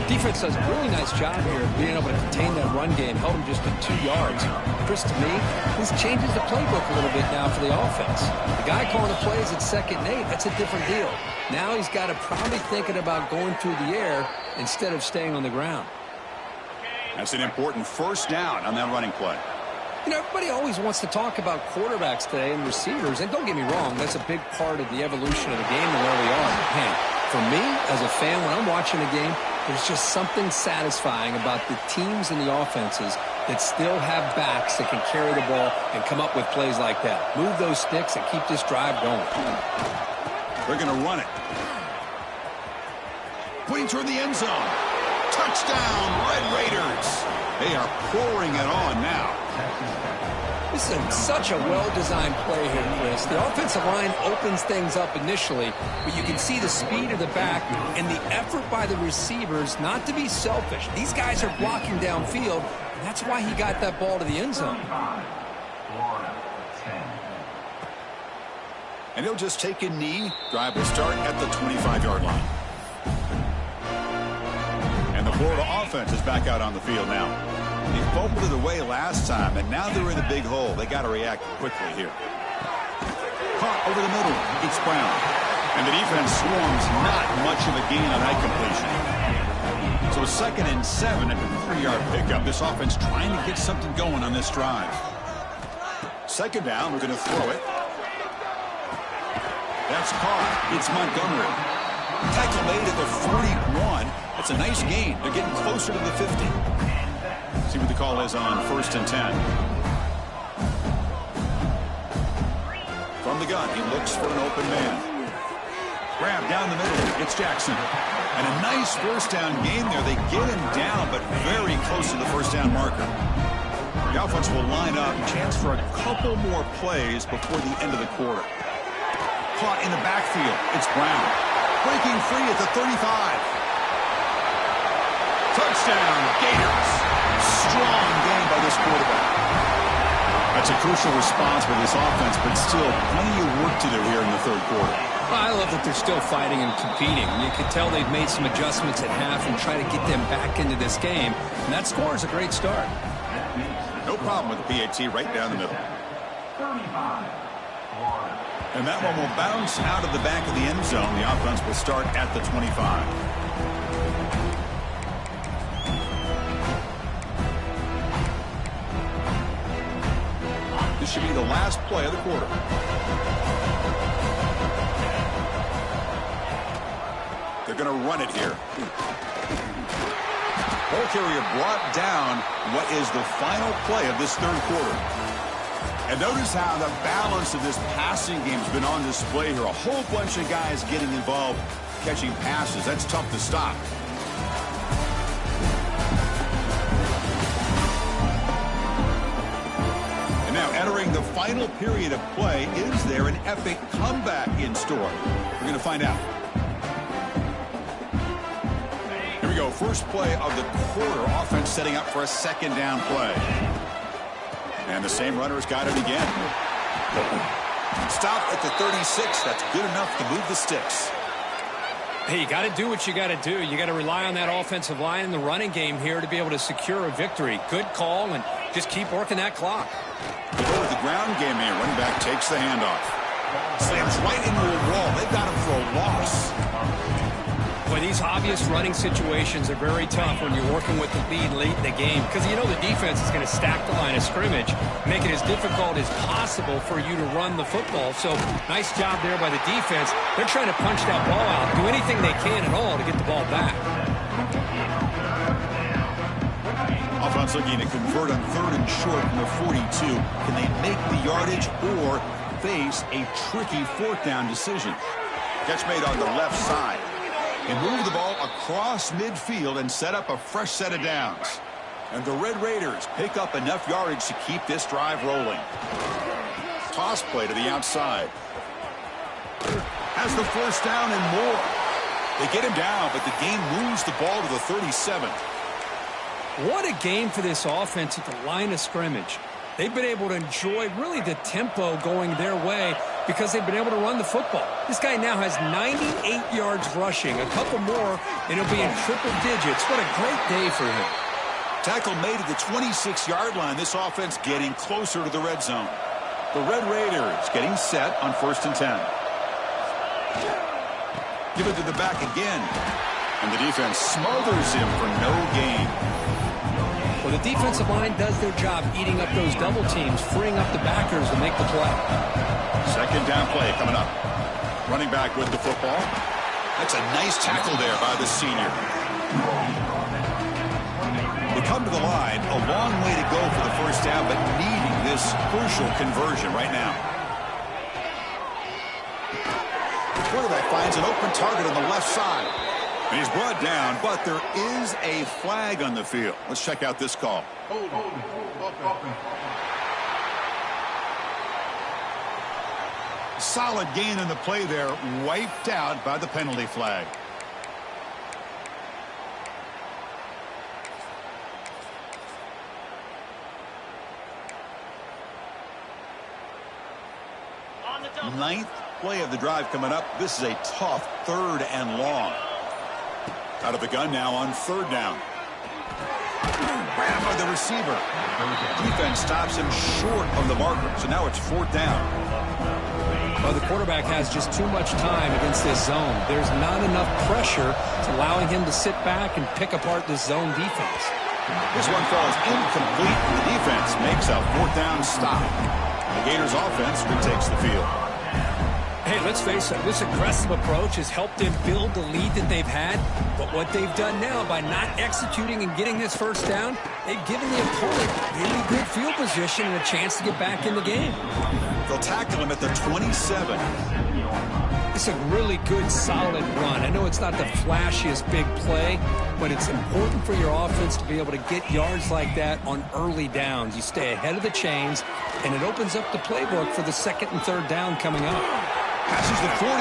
Defense does a really nice job here of being able to contain that run game. Held him just to 2 yards. Chris, to me, this changes the playbook a little bit now for the offense. The guy calling the plays at 2nd and 8, that's a different deal. Now he's got to probably thinking about going through the air instead of staying on the ground. That's an important 1st down on that running play. You know, everybody always wants to talk about quarterbacks today and receivers, and don't get me wrong, that's a big part of the evolution of the game and where we are. But, man, for me, as a fan, when I'm watching a game, there's just something satisfying about the teams and the offenses that still have backs that can carry the ball and come up with plays like that. Move those sticks and keep this drive going. They're going to run it. Putting toward the end zone. Touchdown, Red Raiders. They are pouring it on now. This is such a well-designed play here, Chris. The offensive line opens things up initially, but you can see the speed of the back and the effort by the receivers not to be selfish. These guys are blocking downfield, and that's why he got that ball to the end zone. And he'll just take a knee. Drive will start at the 25-yard line. And the Florida offense is back out on the field now. They fumbled it away last time, and now they're in a big hole. They got to react quickly here. Caught over the middle. It's Brown. And the defense swarms not much of a gain on that completion. So 2nd and 7 at the 3-yard pickup. This offense trying to get something going on this drive. 2nd down. We're going to throw it. That's caught. It's Montgomery. Tackle made at the 41. That's a nice gain. They're getting closer to the 50. See what the call is on 1st and 10. From the gun, he looks for an open man. Grab down the middle. It's Jackson. And a nice 1st down game there. They get him down, but very close to the 1st down marker. The offense will line up. Chance for a couple more plays before the end of the quarter. Caught in the backfield. It's Brown. Breaking free at the 35. Touchdown, Gators. Strong game by this quarterback. That's a crucial response for this offense, but still plenty of work to do here in the 3rd quarter. I love that they're still fighting and competing. You can tell they've made some adjustments at half and try to get them back into this game. And that score is a great start. No problem with the PAT right down the middle. 35, Florida. And that one will bounce out of the back of the end zone. The offense will start at the 25. This should be the last play of the quarter. They're going to run it here. Ball carrier brought down what is the final play of this third quarter. And notice how the balance of this passing game has been on display here. A whole bunch of guys getting involved, catching passes. That's tough to stop. And now entering the final period of play, is there an epic comeback in store? We're going to find out. Here we go. First play of the quarter. Offense setting up for a second down play. And the same runner's got it again. Stop at the 36. That's good enough to move the sticks. Hey, you got to do what you got to do. You got to rely on that offensive line in the running game here to be able to secure a victory. Good call, and just keep working that clock. They go with the ground game here. Running back takes the handoff. Slams right into a wall. They've got him for a loss. Boy, these obvious running situations are very tough when you're working with the lead late in the game, because you know the defense is going to stack the line of scrimmage, make it as difficult as possible for you to run the football. So nice job there by the defense. They're trying to punch that ball out, do anything they can at all to get the ball back. Offense looking to convert on third and short from the 42. Can they make the yardage or face a tricky fourth down decision? Catch made on the left side. And move the ball across midfield and set up a fresh set of downs. And the Red Raiders pick up enough yardage to keep this drive rolling. Toss play to the outside. Has the first down and more. They get him down, but the game moves the ball to the 37. What a game for this offense at the line of scrimmage. They've been able to enjoy really the tempo going their way because they've been able to run the football. This guy now has 98 yards rushing, a couple more, and he'll be in triple digits. What a great day for him. Tackle made at the 26-yard line. This offense getting closer to the red zone. The Red Raiders getting set on 1st and 10. Give it to the back again. And the defense smothers him for no gain. Well, the defensive line does their job eating up those double teams, freeing up the backers to make the play. Second down play coming up. Running back with the football. That's a nice tackle there by the senior. They come to the line, a long way to go for the first down, but needing this crucial conversion right now. The quarterback finds an open target on the left side. And he's brought down, but there is a flag on the field. Let's check out this call. Solid gain in the play there, wiped out by the penalty flag. Ninth play of the drive coming up. This is a tough 3rd and long. Out of the gun now on 3rd down. Grabbed by the receiver. Defense stops him short of the marker. So now it's 4th down. Well, the quarterback has just too much time against this zone. There's not enough pressure to allowing him to sit back and pick apart this zone defense. This one falls incomplete. The defense makes a 4th down stop. The Gators offense retakes the field. Hey, let's face it, this aggressive approach has helped them build the lead that they've had. But what they've done now by not executing and getting this first down, they've given the opponent really good field position and a chance to get back in the game. They'll tackle him at the 27. It's a really good, solid run. I know it's not the flashiest big play, but it's important for your offense to be able to get yards like that on early downs. You stay ahead of the chains, and it opens up the playbook for the 2nd and 3rd down coming up. Passes the 40.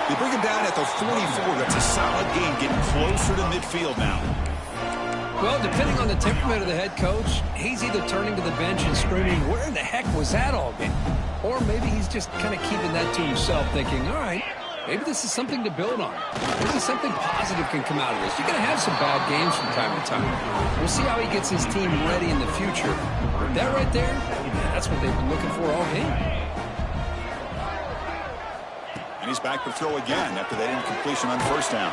They bring him down at the 44. That's a solid gain, getting closer to midfield now. Well, depending on the temperament of the head coach, he's either turning to the bench and screaming, where in the heck was that all game? Or maybe he's just kind of keeping that to himself, thinking, all right, maybe this is something to build on. Maybe something positive can come out of this. You're going to have some bad games from time to time. We'll see how he gets his team ready in the future. That right there, that's what they've been looking for all game. And he's back to throw again after that incompletion on first down.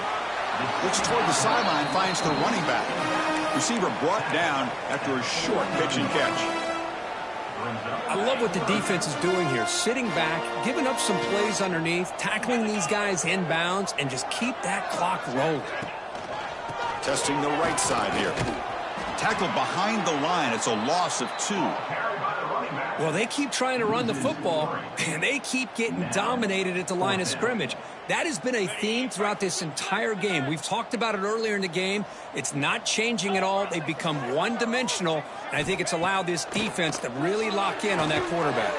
Looks toward the sideline, finds the running back. Receiver brought down after a short pitch and catch. I love what the defense is doing here. Sitting back, giving up some plays underneath, tackling these guys inbounds, and just keep that clock rolling. Testing the right side here. Tackled behind the line. It's a loss of 2. Well, they keep trying to run the football, and they keep getting dominated at the line of scrimmage. That has been a theme throughout this entire game. We've talked about it earlier in the game. It's not changing at all. They've become one-dimensional, and I think it's allowed this defense to really lock in on that quarterback.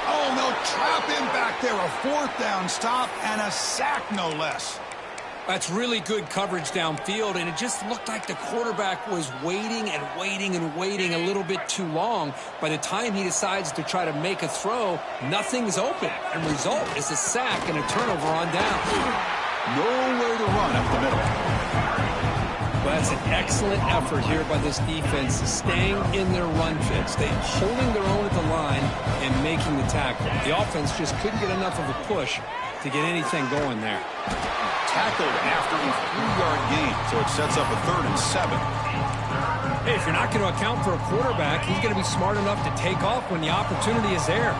Oh, they'll trap him back there. A 4th down stop and a sack, no less. That's really good coverage downfield, and it just looked like the quarterback was waiting and waiting and waiting a little bit too long. By the time he decides to try to make a throw, nothing's open, and result is a sack and a turnover on down. Nowhere to run up the middle. Well, that's an excellent effort here by this defense, staying in their run fits. They're holding their own at the line and making the tackle. The offense just couldn't get enough of a push to get anything going there. Tackled after a 3-yard gain, so it sets up a 3rd and 7. Hey, if you're not going to account for a quarterback, he's going to be smart enough to take off when the opportunity is there.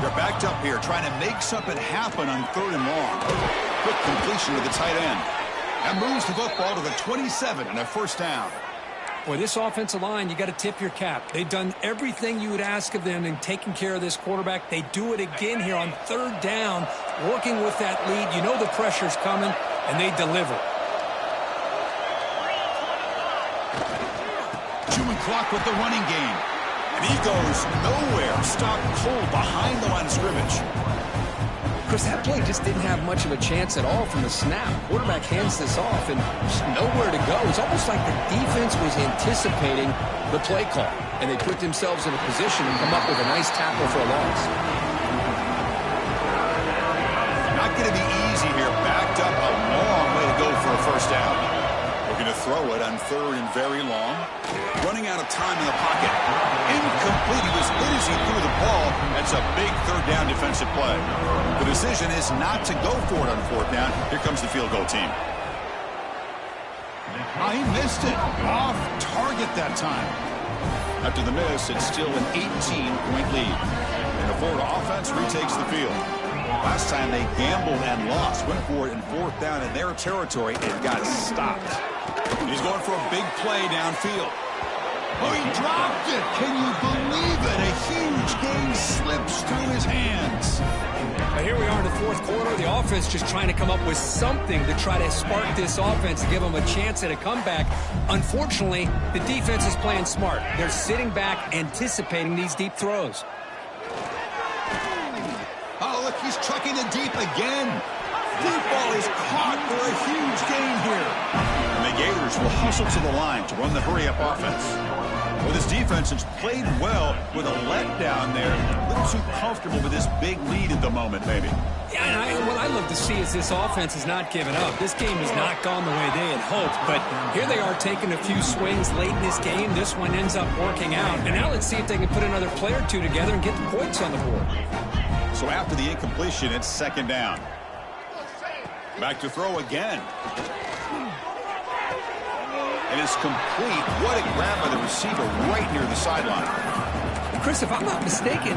They're backed up here, trying to make something happen on 3rd and long. Quick completion to the tight end. That moves the football to the 27 and a 1st down. Boy, this offensive line, you got to tip your cap. They've done everything you would ask of them in taking care of this quarterback. They do it again here on 3rd down, working with that lead. You know the pressure's coming, and they deliver. Chewing clock with the running game. And he goes nowhere. Stopped cold behind the line of scrimmage. Chris, that play just didn't have much of a chance at all from the snap. Quarterback hands this off, and just nowhere to go. It's almost like the defense was anticipating the play call, and they put themselves in a position to come up with a nice tackle for a loss. Not going to be easy here. Backed up a long way to go for a 1st down. Looking to throw it on 3rd and very long. Running out of time in the pocket. Incomplete. He was hit as he threw the ball. That's a big 3rd down defensive play. The decision is not to go for it on 4th down. Here comes the field goal team. He missed it. Off target that time. After the miss, it's still an 18-point lead. And the Florida offense retakes the field. Last time they gambled and lost. Went for it in 4th down in their territory and got stopped. He's going for a big play downfield. Oh, he dropped it. Can you believe it? A huge game slips through his hands. Now here we are in the 4th quarter. The offense just trying to come up with something to try to spark this offense, to give them a chance at a comeback. Unfortunately, the defense is playing smart. They're sitting back, anticipating these deep throws. Oh, look, he's trucking it deep again. Deep ball is caught for a huge gain here. And the Gators will hustle to the line to run the hurry-up offense. Well, this defense has played well with a letdown there. A little too comfortable with this big lead at the moment, maybe. Yeah, and what I love to see is this offense is not giving up. This game has not gone the way they had hoped, but here they are taking a few swings late in this game. This one ends up working out. And now let's see if they can put another play or two together and get the points on the board. So after the incompletion, it's 2nd down. Back to throw again. And it's complete. What a grab by the receiver right near the sideline. Chris, if I'm not mistaken,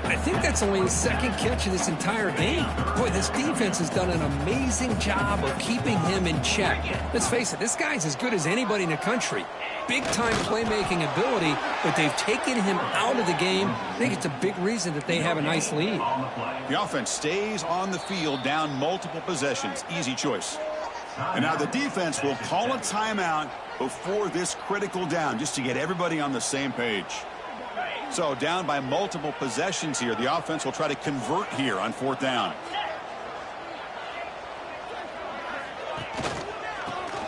I think that's only his 2nd catch of this entire game. Boy, this defense has done an amazing job of keeping him in check. Let's face it, this guy's as good as anybody in the country. Big-time playmaking ability, but they've taken him out of the game. I think it's a big reason that they have a nice lead. The offense stays on the field down multiple possessions. Easy choice. And now the defense will call a timeout before this critical down, just to get everybody on the same page. So down by multiple possessions here. The offense will try to convert here on 4th down.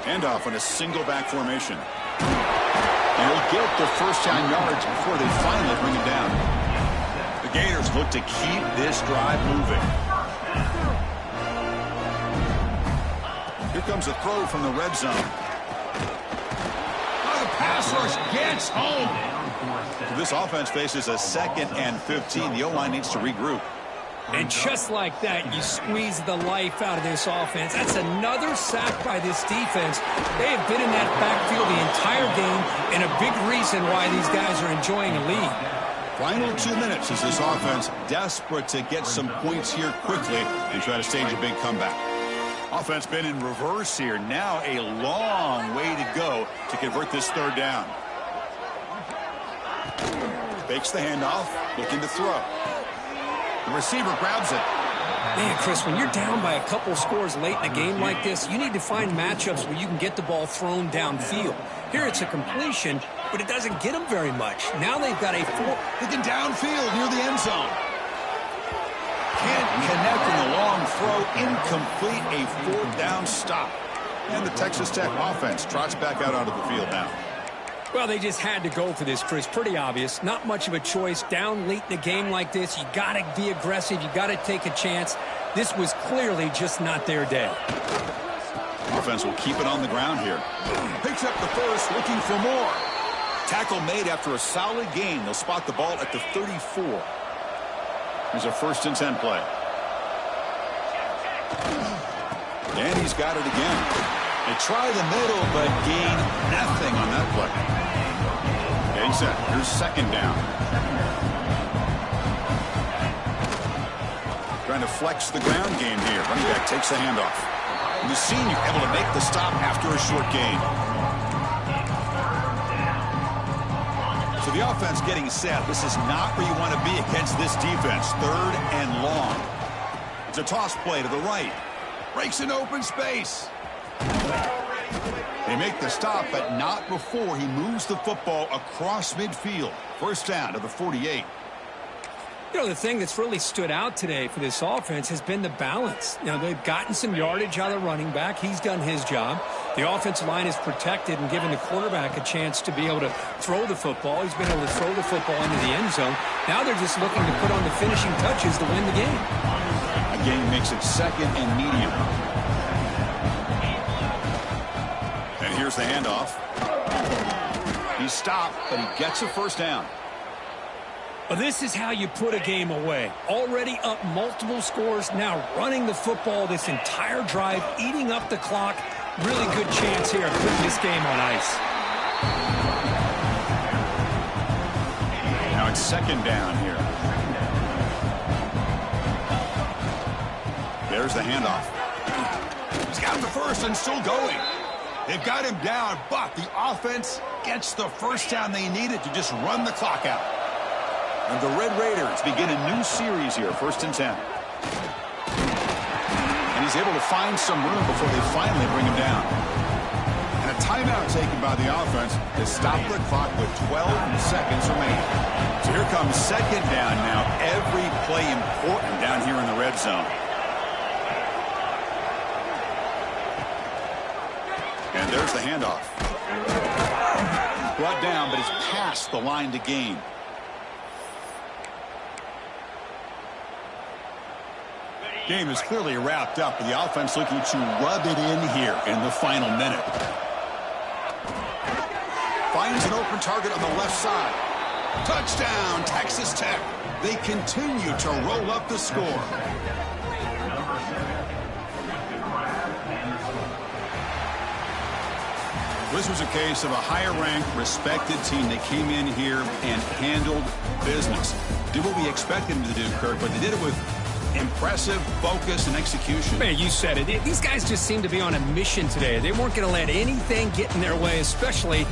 Handoff on a single back formation. And he'll get the 1st down yards before they finally bring him down. The Gators look to keep this drive moving. Here comes a throw from the red zone. Oh, the pass rush gets home. This offense faces a 2nd and 15. The O-line needs to regroup. And just like that, you squeeze the life out of this offense. That's another sack by this defense. They have been in that backfield the entire game, and a big reason why these guys are enjoying a lead. Final 2 minutes as this offense desperate to get some points here quickly and try to stage a big comeback. Offense been in reverse here. Now a long way to go to convert this third down. Fakes the handoff, looking to throw. The receiver grabs it. Man, Chris, when you're down by a couple scores late in a game like this, you need to find matchups where you can get the ball thrown downfield. Here it's a completion, but it doesn't get them very much. Now they've got a looking downfield near the end zone. Can't connect in the long throw. Incomplete, a fourth down stop. And the Texas Tech offense trots back out onto the field now. Well, they just had to go for this, Chris. Pretty obvious. Not much of a choice. Down late in a game like this, you got to be aggressive. You got to take a chance. This was clearly just not their day. Offense will keep it on the ground here. Picks up the first, looking for more. Tackle made after a solid gain. They'll spot the ball at the 34. Here's a 1st and 10 play. And he's got it again. They try the middle, but gain nothing on that play. Getting set. Here's 2nd down. Trying to flex the ground game here. Running back takes the handoff. And the senior able to make the stop after a short gain. So the offense getting set. This is not where you want to be against this defense. 3rd and long. It's a toss play to the right. Breaks an open space. They make the stop, but not before he moves the football across midfield. 1st down to the 48. You know, the thing that's really stood out today for this offense has been the balance. You know, they've gotten some yardage out of the running back. He's done his job. The offensive line is protected and given the quarterback a chance to be able to throw the football. He's been able to throw the football into the end zone. Now they're just looking to put on the finishing touches to win the game. Again, makes it 2nd and medium. And here's the handoff. He's stopped, but he gets a 1st down. Well, this is how you put a game away. Already up multiple scores, now running the football this entire drive, eating up the clock. Really good chance here of putting this game on ice. Now it's 2nd down here. There's the handoff. He's got the first and still going. They've got him down, but the offense gets the 1st down they needed to just run the clock out. And the Red Raiders begin a new series here, 1st and 10. And he's able to find some room before they finally bring him down. And a timeout taken by the offense to stop the clock with 12 seconds remaining. So here comes 2nd down now. Every play important down here in the red zone. And there's the handoff. Brought down, but it's past the line to gain. Game is clearly wrapped up, but the offense looking to rub it in here in the final minute. Finds an open target on the left side. Touchdown, Texas Tech. They continue to roll up the score. This was a case of a higher-ranked, respected team that came in here and handled business. Did what we expected them to do, Kirk, but they did it with impressive focus and execution. Man, you said it. These guys just seem to be on a mission today. They weren't going to let anything get in their way, especially